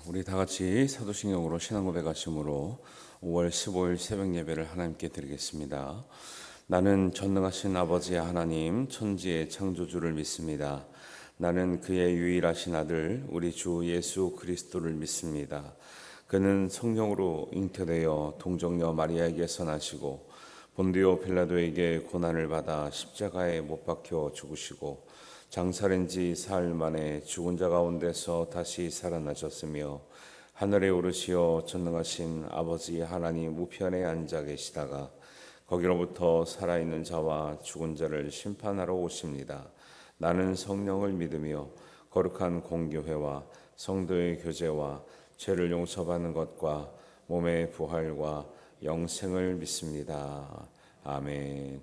우리 다 같이 사도신경으로 신앙 고백하심으로 5월 15일 새벽 예배를 하나님께 드리겠습니다. 나는 전능하신 아버지 하나님 천지의 창조주를 믿습니다. 나는 그의 유일하신 아들 우리 주 예수 그리스도를 믿습니다. 그는 성령으로 잉태되어 동정녀 마리아에게서 나시고 본디오 빌라도에게 고난을 받아 십자가에 못 박혀 죽으시고 장사된 지 사흘 만에 죽은 자 가운데서 다시 살아나셨으며 하늘에 오르시어 전능하신 아버지 하나님 우편에 앉아 계시다가 거기로부터 살아있는 자와 죽은 자를 심판하러 오십니다. 나는 성령을 믿으며 거룩한 공교회와 성도의 교제와 죄를 용서받는 것과 몸의 부활과 영생을 믿습니다. 아멘.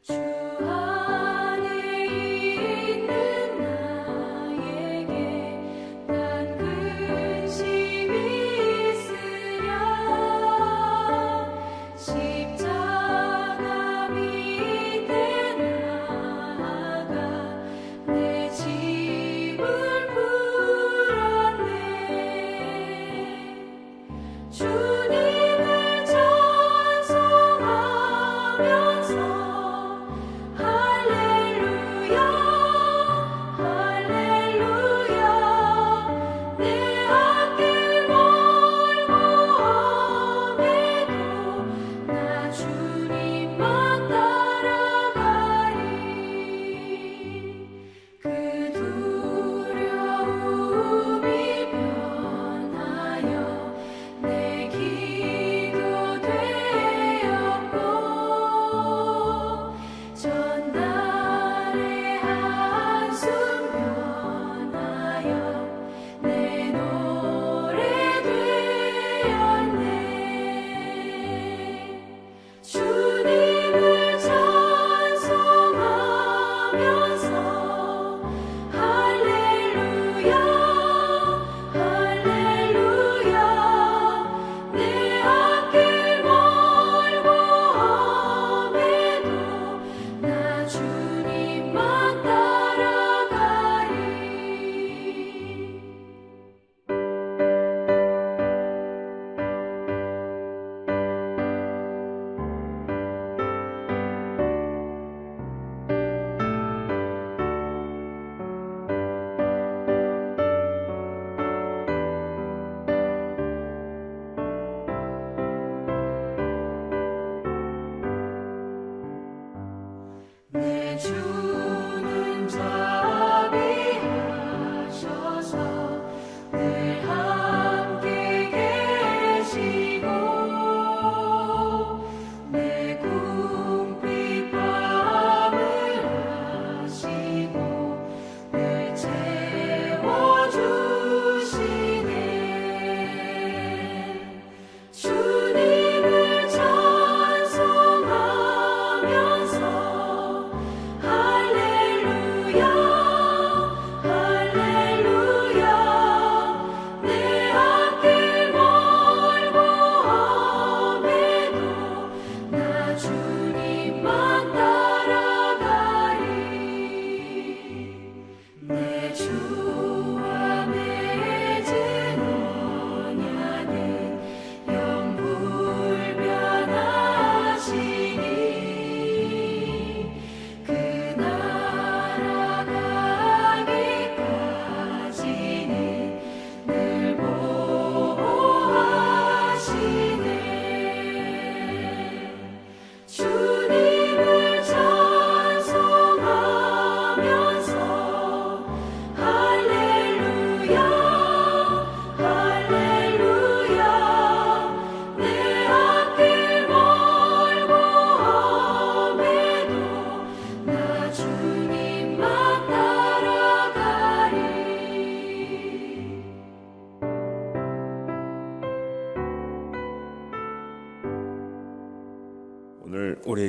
주 안에 있는 나에게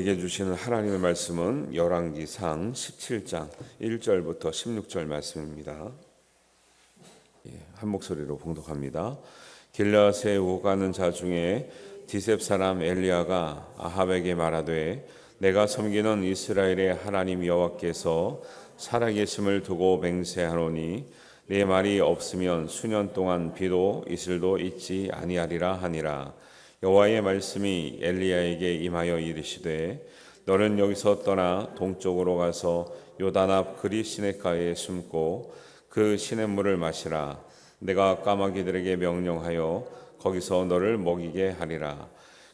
우리에게 주시는 하나님의 말씀은 열왕기상 17장 1절부터 16절 말씀입니다. 한 목소리로 봉독합니다. 길르앗에 오가는 자 중에 디셉 사람 엘리야가 아합에게 말하되 내가 섬기는 이스라엘의 하나님 여호와께서 살아계심을 두고 맹세하노니 내 말이 없으면 수년 동안 비도 이슬도 있지 아니하리라 하니라. 여호와의 말씀이 엘리야에게 임하여 이르시되 너는 여기서 떠나 동쪽으로 가서 요단 앞 그리 시냇가에 숨고 그 시냇물을 마시라. 내가 까마귀들에게 명령하여 거기서 너를 먹이게 하리라.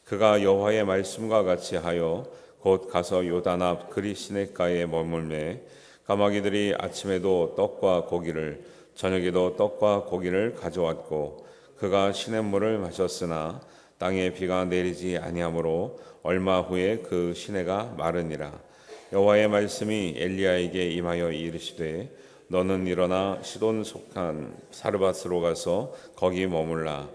그가 여호와의 말씀과 같이 하여 곧 가서 요단 앞 그리 시냇가에 머물매 까마귀들이 아침에도 떡과 고기를 저녁에도 떡과 고기를 가져왔고 그가 시냇물을 마셨으나 땅에 비가 내리지 아니하므로 얼마 후에 그 시내가 마르니라. 여호와의 말씀이 엘리야에게 임하여 이르시되 너는 일어나 시돈 속한 사르밧으로 가서 거기 머물라.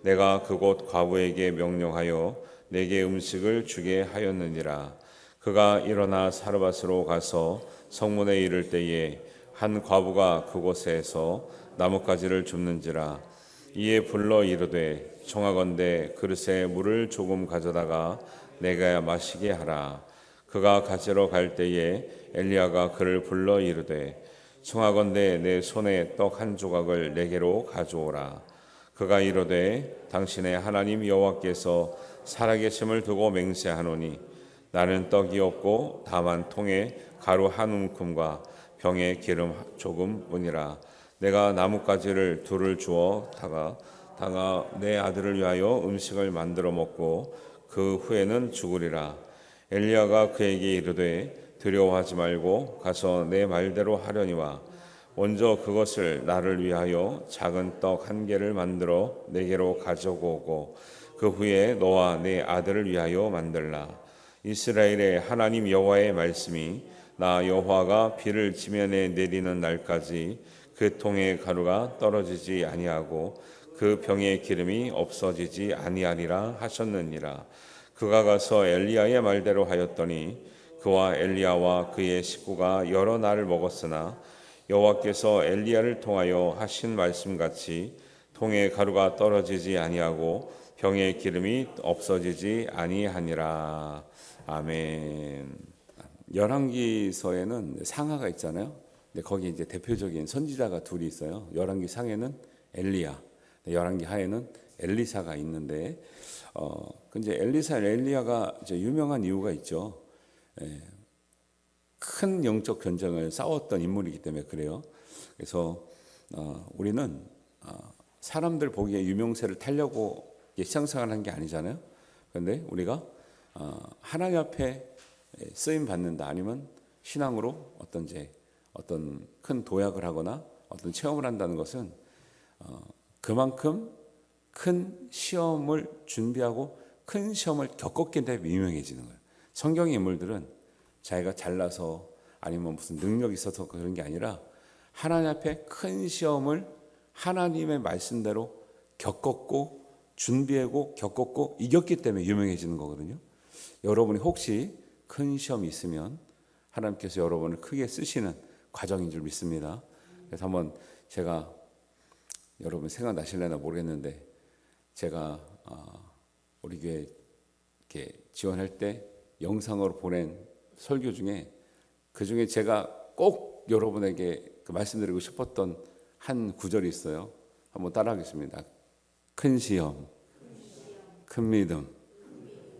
내가 그곳 과부에게 명령하여 내게 음식을 주게 하였느니라. 그가 일어나 사르밧으로 가서 성문에 이를 때에 한 과부가 그곳에서 나뭇가지를 줍는지라. 이에 불러 이르되 청하건대 그릇에 물을 조금 가져다가 내가 마시게 하라. 그가 가지러 갈 때에 엘리야가 그를 불러 이르되 청하건대 내 손에 떡 한 조각을 내게로 가져오라. 그가 이르되 당신의 하나님 여호와께서 살아계심을 두고 맹세하노니 나는 떡이 없고 다만 통에 가루 한 움큼과 병에 기름 조금뿐이라. 내가 나뭇가지를 둘을 주어 다가 내 아들을 위하여 음식을 만들어 먹고 그 후에는 죽으리라. 엘리야가 그에게 이르되 두려워하지 말고 가서 내 말대로 하려니와 먼저 그것을 나를 위하여 작은 떡 한 개를 만들어 내게로 가져오고 그 후에 너와 내 아들을 위하여 만들라. 이스라엘의 하나님 여호와의 말씀이 나 여호와가 비를 지면에 내리는 날까지 그 통에 가루가 떨어지지 아니하고 그 병에 기름이 없어지지 아니하리라 하셨느니라. 그가 가서 엘리야의 말대로 하였더니 그와 엘리야와 그의 식구가 여러 날을 먹었으나 여호와께서 엘리야를 통하여 하신 말씀같이 통에 가루가 떨어지지 아니하고 병에 기름이 없어지지 아니하니라. 아멘. 열왕기서에는 상하가 있잖아요. 근데 거기 이제 대표적인 선지자가 둘이 있어요. 열왕기 상에는 엘리야, 열왕기 하에는 엘리사가 있는데, 근데 엘리야가 이제 유명한 이유가 있죠. 큰 영적 전쟁을 싸웠던 인물이기 때문에 그래요. 그래서 우리는 사람들 보기에 유명세를 타려고 시상생활을 한 게 아니잖아요. 그런데 우리가 하나님 앞에 쓰임 받는다, 아니면 신앙으로 어떤 큰 도약을 하거나 어떤 체험을 한다는 것은 그만큼 큰 시험을 준비하고 큰 시험을 겪었기 때문에 유명해지는 거예요. 성경의 인물들은 자기가 잘나서 아니면 무슨 능력이 있어서 그런 게 아니라 하나님 앞에 큰 시험을 하나님의 말씀대로 겪었고 준비하고 겪었고 이겼기 때문에 유명해지는 거거든요. 여러분이 혹시 큰 시험이 있으면 하나님께서 여러분을 크게 쓰시는 과정인 줄 믿습니다. 그래서 한번 제가 여러분 생각나실려나 모르겠는데 제가 우리 교회 이렇게 지원할 때 영상으로 보낸 설교 중에 그 중에 제가 꼭 여러분에게 말씀드리고 싶었던 한 구절이 있어요. 한번 따라하겠습니다. 큰 시험, 큰 믿음,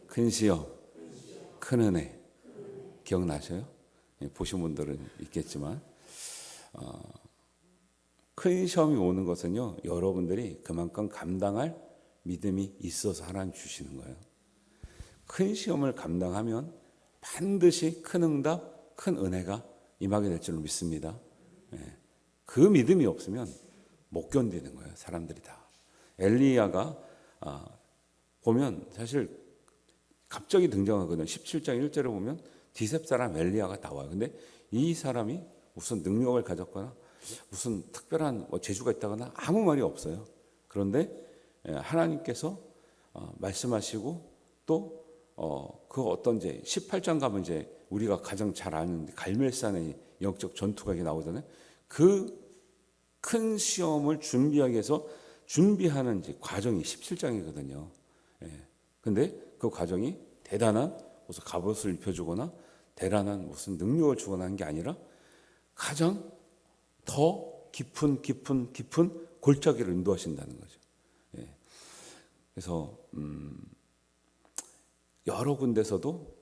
큰 시험, 큰 은혜. 기억나셔요? 보신 분들은 있겠지만 큰 시험이 오는 것은요, 여러분들이 그만큼 감당할 믿음이 있어서 하나님 주시는 거예요. 큰 시험을 감당하면 반드시 큰 응답, 큰 은혜가 임하게 될 줄로 믿습니다. 그 믿음이 없으면 못 견디는 거예요, 사람들이 다. 엘리야가 보면 사실 갑자기 등장하거든요. 17장 1절에 보면 디셉 사람 엘리야가 나와요. 근데 이 사람이 무슨 능력을 가졌거나 무슨 특별한 재주가 있다거나 아무 말이 없어요. 그런데 하나님께서 말씀하시고 또 그 어떤 이제 18장 가면 이제 우리가 가장 잘 아는 갈멜산의 영적 전투가 나오잖아요. 그 큰 시험을 준비하기 위해서 준비하는 이제 과정이 17장이거든요. 근데 그 과정이 대단한 무슨 갑옷을 입혀주거나 대단한 무슨 능력을 주거나 한 게 아니라 가장 더 깊은 골짜기를 인도하신다는 거죠. 그래서 여러 군데서도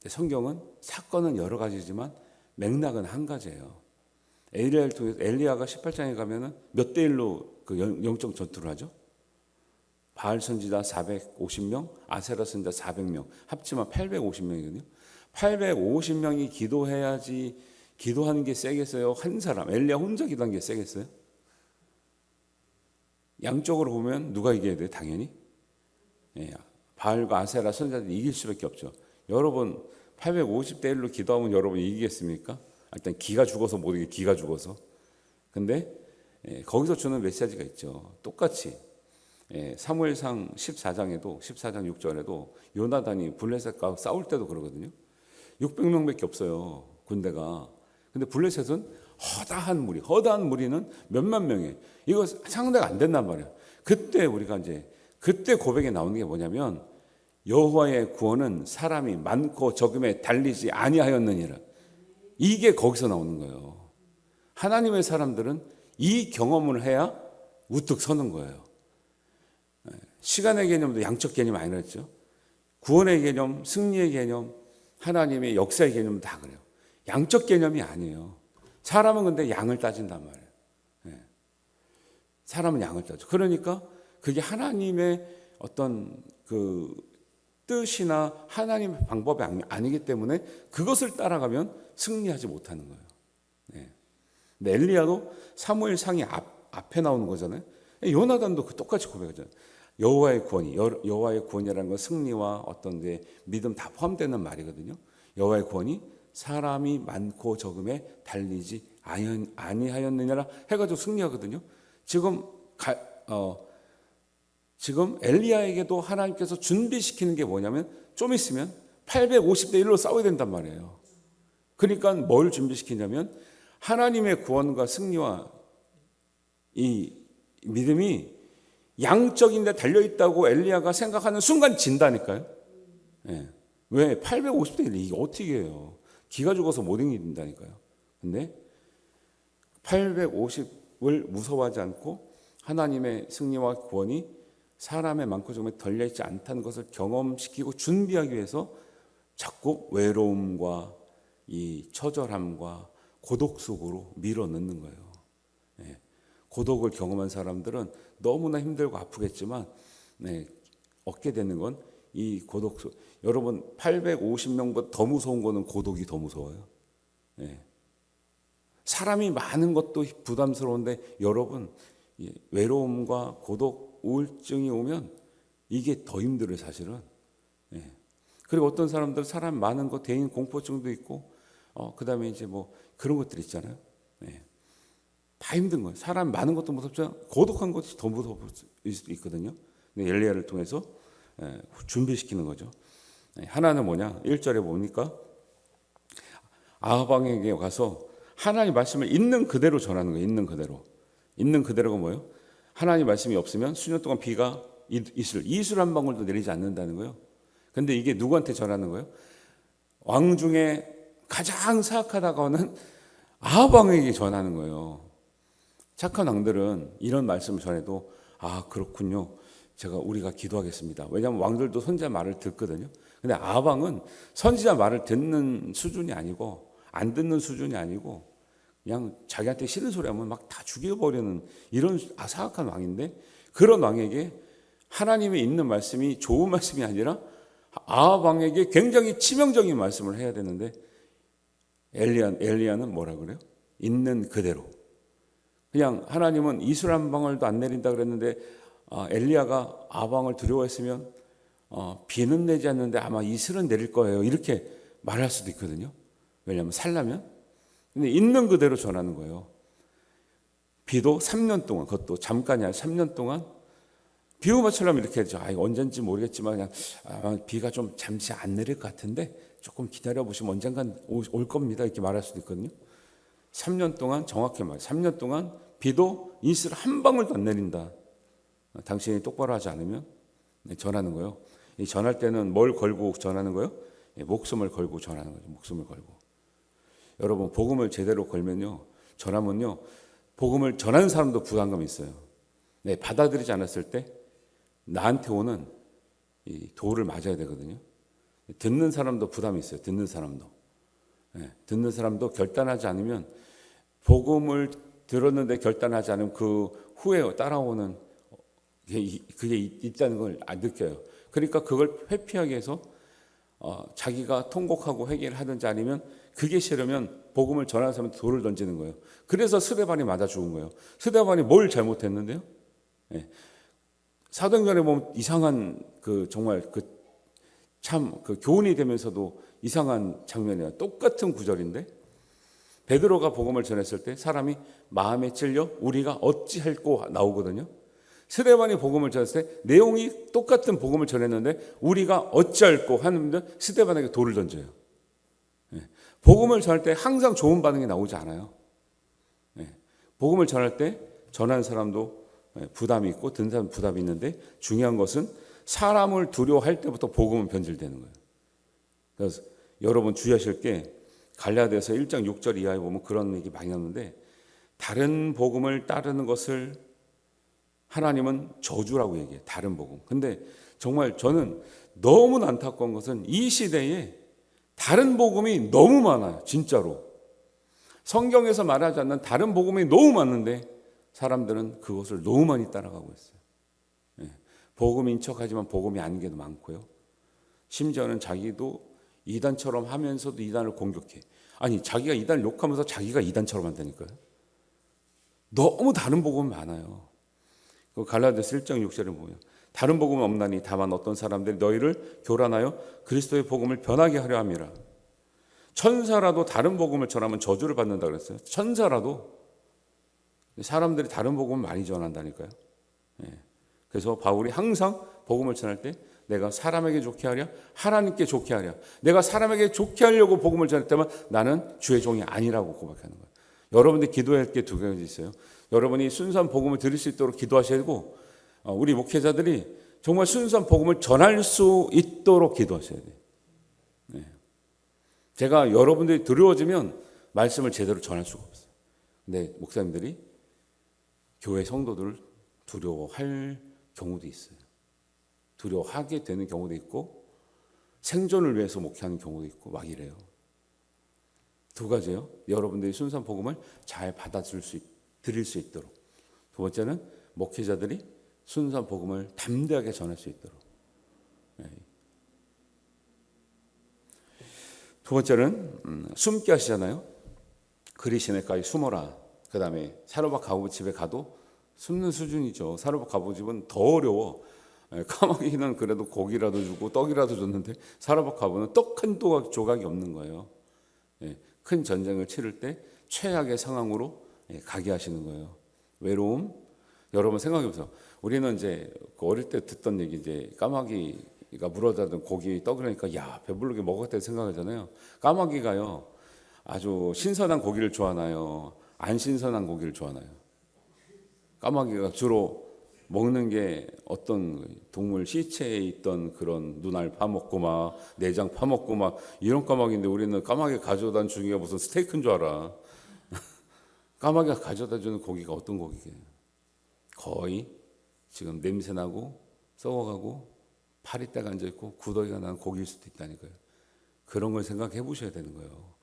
성경은 사건은 여러 가지지만 맥락은 한 가지예요. 엘리야를 통해서 엘리야가 18장에 가면은 몇 대 1로 그 영적 전투를 하죠. 바알 선지자 450명, 아세라 선지자 400명, 합치면 850명이거든요. 850명이 기도해야지 기도하는 게 세겠어요? 한 사람, 엘리야 혼자 기도하는 게 세겠어요? 양쪽으로 보면 누가 이겨야 돼요? 당연히 바알과 아세라 선지자들이 이길 수밖에 없죠. 여러분 850대 1로 기도하면 여러분이 이기겠습니까? 일단 기가 죽어서 못 이겨, 기가 죽어서. 근데 거기서 주는 메시지가 있죠. 똑같이 사무엘상 14장에도 14장 6절에도 요나단이 블레셋과 싸울 때도 그러거든요. 600명밖에 없어요, 군대가. 근데 블레셋은 허다한 무리는 몇만 명이에요. 이거 상대가 안 된단 말이에요. 그때 우리가 이제 그때 고백에 나오는 게 뭐냐면 여호와의 구원은 사람이 많고 적음에 달리지 아니하였느니라. 이게 거기서 나오는 거예요. 하나님의 사람들은 이 경험을 해야 우뚝 서는 거예요. 시간의 개념도 양적 개념이 아니랬죠. 구원의 개념, 승리의 개념, 하나님의 역사의 개념도 다 그래요. 양적 개념이 아니에요. 사람은 근데 양을 따진단 말이에요. 사람은 양을 따져. 그러니까 그게 하나님의 어떤 그 뜻이나 하나님의 방법이 아니기 때문에 그것을 따라가면 승리하지 못하는 거예요. 근데 엘리야도 사무엘상이 앞에 나오는 거잖아요. 요나단도 똑같이 고백하잖아요. 여호와의 구원이라는 건 승리와 어떤 게 믿음 다 포함되는 말이거든요. 여호와의 구원이 사람이 많고 적음에 달리지 아니하였느냐라 해가지고 승리하거든요. 지금 엘리야에게도 하나님께서 준비시키는 게 뭐냐면 좀 있으면 850대 1로 싸워야 된단 말이에요. 그러니까 뭘 준비시키냐면 하나님의 구원과 승리와 이 믿음이 양적인데 달려있다고 엘리야가 생각하는 순간 진다니까요. 왜? 850대 1 이게 어떻게 해요? 기가 죽어서 못 이긴다니까요. 근데 850을 무서워하지 않고 하나님의 승리와 구원이 사람의 많고 적음에 덜려있지 않다는 것을 경험시키고 준비하기 위해서 자꾸 외로움과 이 처절함과 고독 속으로 밀어넣는 거예요. 고독을 경험한 사람들은 너무나 힘들고 아프겠지만 얻게 되는 건 이 고독 속. 여러분 850명보다 더 무서운 거는 고독이 더 무서워요. 사람이 많은 것도 부담스러운데 여러분 외로움과 고독, 우울증이 오면 이게 더 힘들어요, 사실은. 그리고 어떤 사람들 사람 많은 거 대인 공포증도 있고 그다음에 이제 뭐 그런 것들 있잖아요. 다 힘든 거예요. 사람 많은 것도 무섭지만 고독한 것이 더 무서울 수도 있거든요. 엘리야를 통해서 준비시키는 거죠. 하나는 뭐냐? 1절에 보니까 아합 왕에게 가서 하나님 말씀을 있는 그대로 전하는 거예요. 있는 그대로. 있는 그대로가 뭐예요? 하나님 말씀이 없으면 수년 동안 비가 이슬 한 방울도 내리지 않는다는 거예요. 근데 이게 누구한테 전하는 거예요? 왕 중에 가장 사악하다고 하는 아합 왕에게 전하는 거예요. 착한 왕들은 이런 말씀을 전해도 그렇군요. 우리가 기도하겠습니다. 왜냐하면 왕들도 선지자 말을 듣거든요. 근데 아합 왕은 선지자 말을 듣는 수준이 아니고 안 듣는 수준이 아니고 그냥 자기한테 싫은 소리 하면 막 다 죽여버리는 이런 사악한 왕인데 그런 왕에게 하나님의 있는 말씀이 좋은 말씀이 아니라 아합 왕에게 굉장히 치명적인 말씀을 해야 되는데 엘리야는 뭐라 그래요? 있는 그대로. 그냥 하나님은 이슬 한 방울도 안 내린다 그랬는데 엘리야가 아합 왕을 두려워했으면 비는 내지 않는데 아마 이슬은 내릴 거예요. 이렇게 말할 수도 있거든요. 왜냐하면 살려면. 근데 있는 그대로 전하는 거예요. 비도 3년 동안, 그것도 잠깐이 아니라 3년 동안 비유 맞추려면 이렇게 해죠. 이거 언젠지 모르겠지만 그냥 비가 좀 잠시 안 내릴 것 같은데 조금 기다려 보시면 언젠간 올 겁니다. 이렇게 말할 수도 있거든요. 3년 동안 정확히 말해 3년 동안 비도 이슬 한 방울도 안 내린다. 당신이 똑바로 하지 않으면 전하는 거예요. 이 전할 때는 뭘 걸고 전하는 거예요? 목숨을 걸고 전하는 거죠. 목숨을 걸고. 여러분 복음을 제대로 걸면요, 전하면요, 복음을 전하는 사람도 부담감이 있어요. 받아들이지 않았을 때 나한테 오는 이 도를 맞아야 되거든요. 듣는 사람도 부담이 있어요. 듣는 사람도 결단하지 않으면, 복음을 들었는데 결단하지 않으면 그 후에 따라오는 그게 있다는 걸 느껴요. 그러니까 그걸 회피하기 위해서 자기가 통곡하고 회개를 하든지, 아니면 그게 싫으면 복음을 전하는 사람한테 돌을 던지는 거예요. 그래서 스데반이 맞아 죽은 거예요. 스데반이 뭘 잘못했는데요? 사도행전에 보면 이상한 정말 교훈이 되면서도 이상한 장면이에요. 똑같은 구절인데, 베드로가 복음을 전했을 때 사람이 마음에 찔려 우리가 어찌할꼬 나오거든요. 스데반이 복음을 전했을 때 내용이 똑같은 복음을 전했는데 우리가 어찌할꼬 하는데 스데반에게 돌을 던져요. 복음을 전할 때 항상 좋은 반응이 나오지 않아요. 복음을 전할 때 전하는 사람도 부담이 있고 듣는 사람 부담이 있는데, 중요한 것은 사람을 두려워할 때부터 복음은 변질되는 거예요. 그래서 여러분 주의하실 게, 갈라디아서 1장 6절 이하에 보면 그런 얘기 많이 나오는데, 다른 복음을 따르는 것을 하나님은 저주라고 얘기해요. 다른 복음. 근데 정말 저는 너무 안타까운 것은 이 시대에 다른 복음이 너무 많아요. 진짜로. 성경에서 말하지 않는 다른 복음이 너무 많은데 사람들은 그것을 너무 많이 따라가고 있어요. 복음인 척하지만 복음이 아닌 게 많고요. 심지어는 자기도 이단처럼 하면서도 이단을 공격해. 아니, 자기가 이단을 욕하면서 자기가 이단처럼 한다니까요. 너무 다른 복음이 많아요. 갈라디아서 1장 6절에 보면, 다른 복음은 없나니 다만 어떤 사람들이 너희를 교란하여 그리스도의 복음을 변하게 하려 함이라. 천사라도 다른 복음을 전하면 저주를 받는다 그랬어요. 천사라도. 사람들이 다른 복음을 많이 전한다니까요. 그래서 바울이 항상 복음을 전할 때 내가 사람에게 좋게 하랴, 하나님께 좋게 하랴. 내가 사람에게 좋게 하려고 복음을 전했다면 나는 주의 종이 아니라고 고백하는 거예요. 여러분들이 기도할 게 두 가지 있어요. 여러분이 순수한 복음을 들을 수 있도록 기도하셔야 되고, 우리 목회자들이 정말 순수한 복음을 전할 수 있도록 기도하셔야 돼요. 제가 여러분들이 두려워지면 말씀을 제대로 전할 수가 없어요. 근데 목사님들이 교회 성도들을 두려워할 경우도 있어요. 두려워하게 되는 경우도 있고, 생존을 위해서 목회하는 경우도 있고, 막 이래요. 두 가지요. 여러분들이 순수한 복음을 잘 드릴 수 있도록. 두 번째는 목회자들이 순수한 복음을 담대하게 전할 수 있도록. 두 번째는 숨게 하시잖아요. 그리 시내가에 숨어라. 그 다음에 사로박 가부 집에 가도 숨는 수준이죠. 사로박 가부 집은 더 어려워. 까마귀는 그래도 고기라도 주고 떡이라도 줬는데 사로박 가부는 떡 한 조각이 없는 거예요. 큰 전쟁을 치를 때 최악의 상황으로 가게 하시는 거예요. 외로움. 여러분 생각해 보세요. 우리는 이제 어릴 때 듣던 얘기, 이제 까마귀가 물어다든 고기 떡이라니까 야 배부르게 먹었다고 생각하잖아요. 까마귀가요 아주 신선한 고기를 좋아하나요? 안 신선한 고기를 좋아하나요? 까마귀가 주로 먹는 게 어떤 동물 시체에 있던 그런 눈알 파먹고 막 내장 파먹고 막 이런 까마귀인데, 우리는 까마귀 가져다 준 중에 무슨 스테이크인 줄 알아. 까마귀가 가져다 주는 고기가 어떤 고기예요? 거의 지금 냄새나고 썩어가고 파리떼가 앉아있고 구더기가 나는 고기일 수도 있다니까요. 그런 걸 생각해 보셔야 되는 거예요.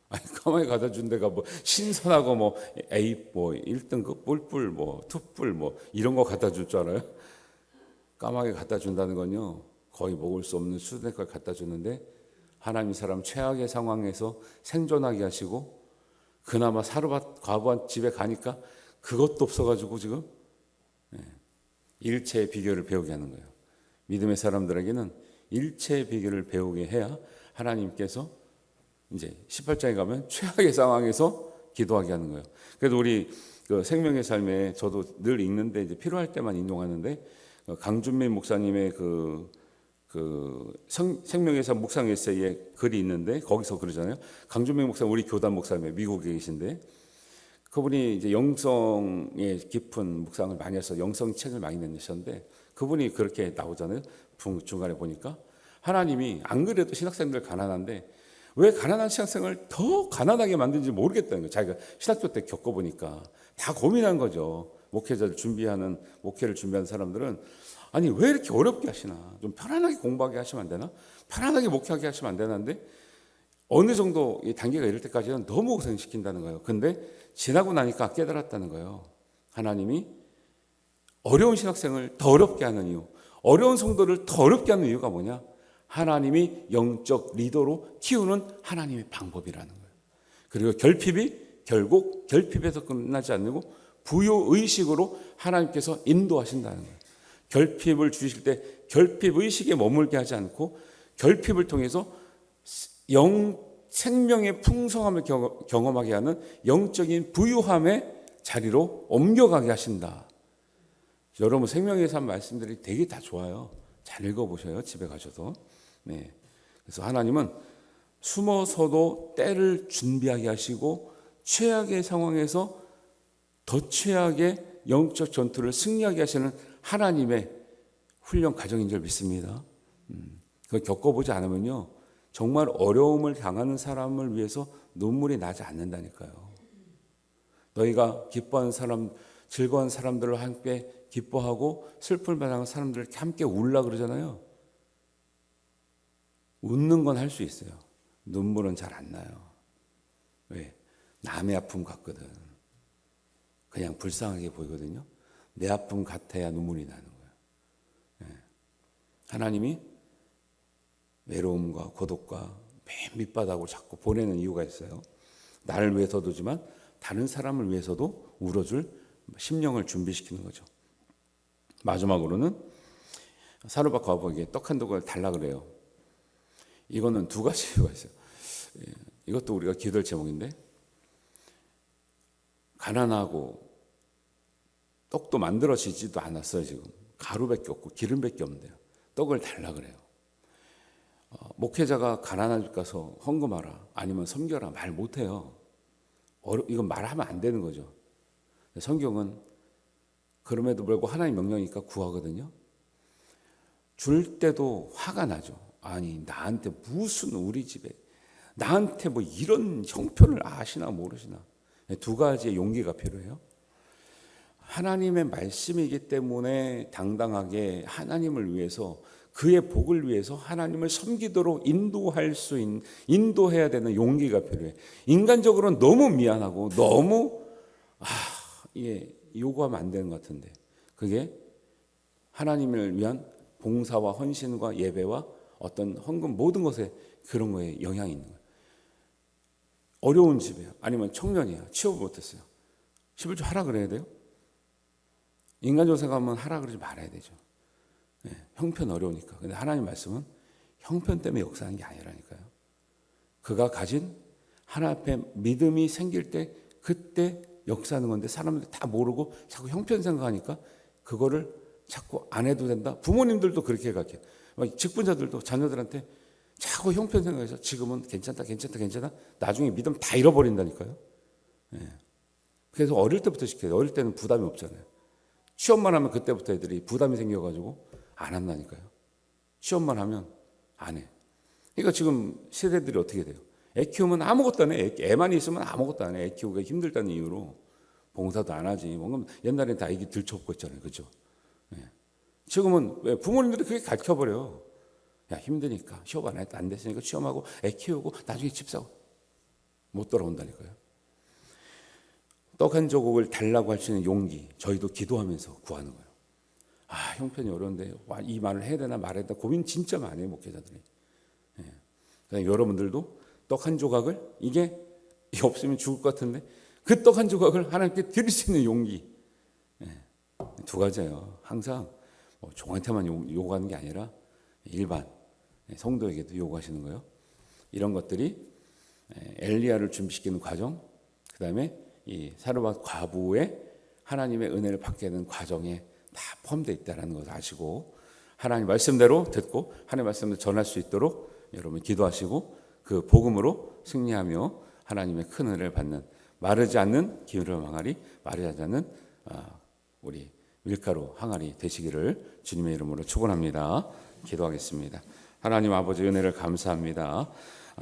아니, 까마귀 갖다 준 데가 뭐 신선하고 뭐 A 뭐 1등급 뿔뿔 뭐 투뿔 뭐 이런 거 갖다 줄 줄 알아요? 까마귀 갖다 준다는 건요 거의 먹을 수 없는 수준의 걸 갖다 주는데, 하나님 사람 최악의 상황에서 생존하게 하시고, 그나마 사르밧 과부한 집에 가니까 그것도 없어가지고 지금 일체의 비결을 배우게 하는 거예요. 믿음의 사람들에게는 일체의 비결을 배우게 해야 하나님께서 이제 18장에 가면 최악의 상황에서 기도하게 하는 거예요. 그래도 우리 생명의 삶에 저도 늘 읽는데 이제 필요할 때만 인용하는데, 강준민 목사님의 생명에서 묵상 에세이에 글이 있는데 거기서 그러잖아요. 강준민 목사 우리 교단 목사님 미국에 계신데 그분이 이제 영성에 깊은 묵상을 많이 해서 영성 책을 많이 내셨는데 그분이 그렇게 나오잖아요. 중간에 보니까 하나님이 안 그래도 신학생들 가난한데 왜 가난한 신학생을 더 가난하게 만든지 모르겠다는 거예요. 자기가 신학교 때 겪어보니까 다 고민한 거죠. 목회를 준비하는 사람들은 아니 왜 이렇게 어렵게 하시나, 좀 편안하게 공부하게 하시면 안 되나, 편안하게 목회하게 하시면 안 되는데 어느 정도 이 단계가 이럴 때까지는 너무 고생시킨다는 거예요. 근데 지나고 나니까 깨달았다는 거예요. 하나님이 어려운 신학생을 더 어렵게 하는 이유, 어려운 성도를 더 어렵게 하는 이유가 뭐냐? 하나님이 영적 리더로 키우는 하나님의 방법이라는 거예요. 그리고 결핍이 결국 결핍에서 끝나지 않고 부요의식으로 하나님께서 인도하신다는 거예요. 결핍을 주실 때 결핍 의식에 머물게 하지 않고 결핍을 통해서 생명의 풍성함을 경험하게 하는 영적인 부유함의 자리로 옮겨가게 하신다. 여러분 생명의 삶 말씀들이 되게 다 좋아요. 잘 읽어보셔요. 집에 가셔도. 네. 그래서 하나님은 숨어서도 때를 준비하게 하시고 최악의 상황에서 더 최악의 영적 전투를 승리하게 하시는 하나님의 훈련 과정인 줄 믿습니다. 그걸 겪어보지 않으면요 정말 어려움을 당하는 사람을 위해서 눈물이 나지 않는다니까요. 너희가 기뻐하는 사람, 즐거운 사람들과 함께 기뻐하고 슬픔을 당하는 사람들을 함께 울라 그러잖아요. 웃는 건 할 수 있어요. 눈물은 잘 안 나요. 왜? 남의 아픔 같거든. 그냥 불쌍하게 보이거든요. 내 아픔 같아야 눈물이 나는 거예요. 네. 하나님이 외로움과 고독과 맨 밑바닥으로 자꾸 보내는 이유가 있어요. 나를 위해서도지만 다른 사람을 위해서도 울어줄 심령을 준비시키는 거죠. 마지막으로는 사르밧 과부에게 떡 한 조각을 달라 그래요. 이거는 두 가지 이유가 있어요. 이것도 우리가 기도할 제목인데 가난하고 떡도 만들어지지도 않았어요. 지금 가루밖에 없고 기름밖에 없는데요. 떡을 달라 그래요. 목회자가 가난한 집 가서 헌금하라 아니면 섬겨라 말 못해요. 이건 말하면 안 되는 거죠. 성경은 그럼에도 불구하고 하나님 명령이니까 구하거든요. 줄 때도 화가 나죠. 아니 나한테 무슨 우리 집에 나한테 뭐 이런 형편을 아시나 모르시나. 두 가지의 용기가 필요해요. 하나님의 말씀이기 때문에 당당하게 하나님을 위해서 그의 복을 위해서 하나님을 섬기도록 인도해야 되는 용기가 필요해. 인간적으로는 너무 미안하고 너무 요구하면 안 되는 것 같은데 그게 하나님을 위한 봉사와 헌신과 예배와 어떤 헌금 모든 것에 그런 거에 영향이 있는 거예요. 어려운 집이에요. 아니면 청년이야. 취업 못했어요. 11조 하라 그래야 돼요? 인간적으로 생각하면 하라 그러지 말아야 되죠. 네, 형편 어려우니까. 근데 하나님 말씀은 형편 때문에 역사하는 게 아니라니까요. 그가 가진 하나님 앞에 믿음이 생길 때 그때 역사하는 건데 사람들 다 모르고 자꾸 형편 생각하니까 그거를 자꾸 안 해도 된다. 부모님들도 그렇게 생각해요. 직분자들도 자녀들한테 자꾸 형편 생각해서 지금은 괜찮다. 나중에 믿음 다 잃어버린다니까요. 네. 그래서 어릴 때부터 시켜요. 어릴 때는 부담이 없잖아요. 취업만 하면 그때부터 애들이 부담이 생겨가지고 안 한다니까요. 취업만 하면 안 해. 그러니까 지금 세대들이 어떻게 돼요? 애 키우면 아무것도 안 해. 애만 있으면 아무것도 안 해. 애 키우기가 힘들다는 이유로 봉사도 안 하지. 뭔가 옛날엔 다 애기 들쳐업고 있잖아요. 그렇죠? 네. 지금은 왜 부모님들이 그게 가르쳐버려요. 야 힘드니까 취업 안 됐으니까 취업하고 애 키우고 나중에 집 사고 못 돌아온다니까요. 떡 한 조각을 달라고 할 수 있는 용기 저희도 기도하면서 구하는 거예요. 형편이 어려운데 이 말을 해야 되나 말해야 되나 고민 진짜 많이 해요. 목회자들이. 네. 여러분들도 떡 한 조각을 이게 없으면 죽을 것 같은데 그 떡 한 조각을 하나님께 드릴 수 있는 용기. 네. 두 가지예요. 항상 종한테만 요구하는 게 아니라 일반 성도에게도 요구하시는 거예요. 이런 것들이 엘리야를 준비시키는 과정, 그 다음에 이 사르밧 과부의 하나님의 은혜를 받게 되는 과정의 다 포함되어 있다는 것을 아시고 하나님 말씀대로 듣고 하나님 말씀을 전할 수 있도록 여러분 기도하시고 그 복음으로 승리하며 하나님의 큰 은혜를 받는 마르지 않는 기울음 항아리, 마르지 않는 우리 밀가루 항아리 되시기를 주님의 이름으로 축원합니다. 기도하겠습니다. 하나님 아버지 은혜를 감사합니다.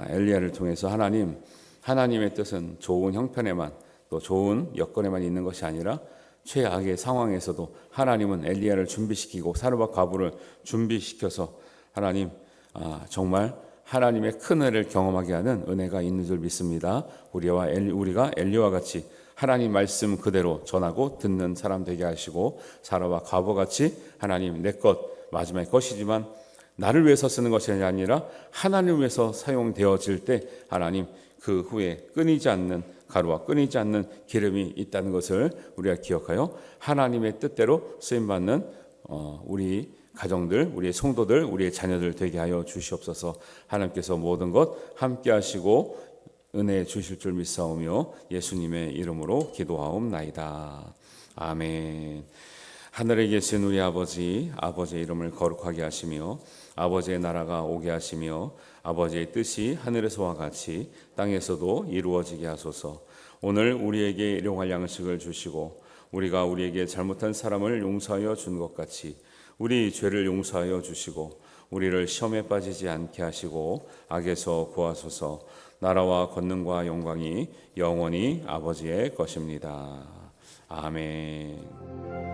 엘리야를 통해서 하나님의 뜻은 좋은 형편에만 또 좋은 여건에만 있는 것이 아니라 최악의 상황에서도 하나님은 엘리야를 준비시키고 사르밧 과부를 준비시켜서 하나님 정말 하나님의 큰 은혜를 경험하게 하는 은혜가 있는 줄 믿습니다. 우리가 엘리야와 같이 하나님 말씀 그대로 전하고 듣는 사람 되게 하시고 사르밧 과부같이 하나님 내 것 마지막에 것이지만 나를 위해서 쓰는 것이 아니라 하나님을 위해서 사용되어질 때 하나님 그 후에 끊이지 않는 가루와 끊이지 않는 기름이 있다는 것을 우리가 기억하여 하나님의 뜻대로 쓰임받는 우리 가정들, 우리의 성도들, 우리의 자녀들 되게 하여 주시옵소서. 하나님께서 모든 것 함께 하시고 은혜 주실 줄 믿사오며 예수님의 이름으로 기도하옵나이다. 아멘. 하늘에 계신 우리 아버지의 이름을 거룩하게 하시며 아버지의 나라가 오게 하시며 아버지의 뜻이 하늘에서와 같이 땅에서도 이루어지게 하소서. 오늘 우리에게 일용할 양식을 주시고 우리가 우리에게 잘못한 사람을 용서하여 준 것 같이 우리 죄를 용서하여 주시고 우리를 시험에 빠지지 않게 하시고 악에서 구하소서. 나라와 권능과 영광이 영원히 아버지의 것입니다. 아멘.